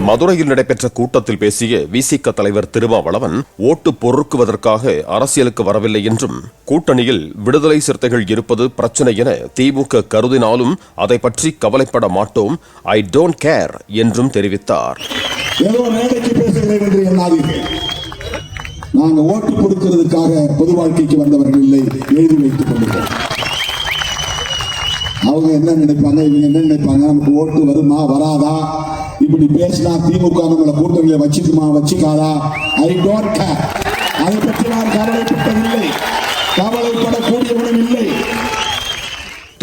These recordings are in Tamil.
மதுரையில் நடைபெற்ற கூட்டத்தில் பேசிய விசிக தலைவர் திருமாவளவன் ஓட்டு பொறுக்குவதற்காக அரசியலுக்கு வரவில்லை என்றும் கூட்டணியில் விடுதலை சிறுத்தைகள் இருப்பது பிரச்சனை என திமுக கருதினாலும் அதை பற்றி கவலைப்பட மாட்டோம், ஐ டோன்ட் கேர் என்றும் தெரிவித்தார். நாங்கள் ஓட்டு கொடுக்கிறதுக்காக பொது வாழ்க்கைக்கு வந்தவர்கள் இல்லை, எழுதி வைத்துக் கொண்டிருக்கிறோம். அவங்க என்ன நினைப்பாங்க, இவங்க என்ன நினைப்பாங்க, நமக்கு ஓட்டு வருமா வராதா, இப்படி பேசினா திமுக நம்மளை கூட்டணியில வச்சுக்குமா வச்சுக்காதா, ஐ டோன்ட் கேர். அதை பற்றி நான் கவலைப்பட்டதில்லை, கவலைப்படக்கூடியவனும் இல்லை.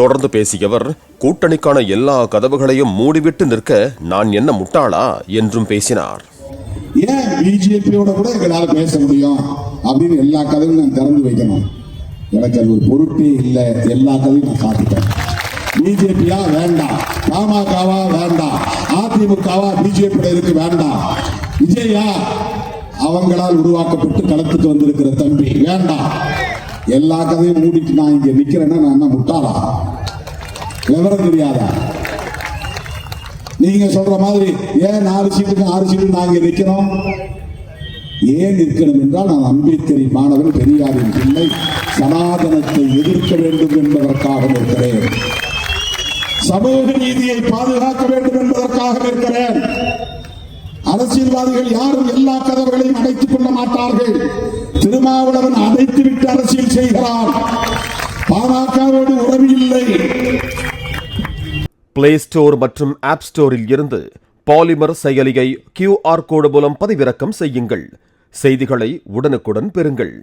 தொடர்ந்து பேசியவர் கூட்டணிக்கான எல்லா கதவுகளையும் மூடிவிட்டு நிற்க நான் என்ன முட்டாளா என்றும் பேசினார். ஏன் பிஜேபியோட கூட எங்களால் பேச முடியும் அப்படின்னு எல்லா கதையும் நான் திறந்து வைக்கணும். எனக்கு அது ஒரு பொருட்டே இல்லை. எல்லா கதையும் நான் காட்டுட்டேன். பிஜேபியா வேண்டாம், பாமகவா வேண்டாம், அதிமுகவா பிஜேபி இருக்கு வேண்டாம், விஜயா அவங்களால் உருவாக்கப்பட்டு களத்துக்கு வந்திருக்கிற தம்பி வேண்டாம். எல்லா கதையும் மூடிட்டு நான் இங்க நிக்கிறேன்னா நான் என்ன முட்டாளா, விவரம் தெரியாதா? நீங்க சொல்ற மாதிரி ஏன் 4 சீட்டுக்கு 6 சீட்டு நாங்க நிற்கிறோம்? ஏன் நிற்கணும் என்றால் நான் அம்பேத்கரி மாணவன், பெரியாரின் பிள்ளை, சனாதனத்தை எதிர்க்க வேண்டும் என்பதற்காக நிற்கிறேன். சமூக நீதியை பாதுகாக்க வேண்டும் என்பதற்காக நிற்கிறேன். அரசியல்வாதிகள் யாரும் எல்லா கதவுகளையும் அடைத்துக் கொள்ள மாட்டார்கள். திருமாவளவன் அடைத்துவிட்டு அரசியல் செய்கிறார். பாமகவோடு உறவு இல்லை. பிளே ஸ்டோர் மற்றும் ஆப் ஸ்டோரில் இருந்து பாலிமர் செயலியை QR கோடு மூலம் பதிவிறக்கம் செய்யுங்கள். செய்திகளை உடனுக்குடன் பெறுங்கள்.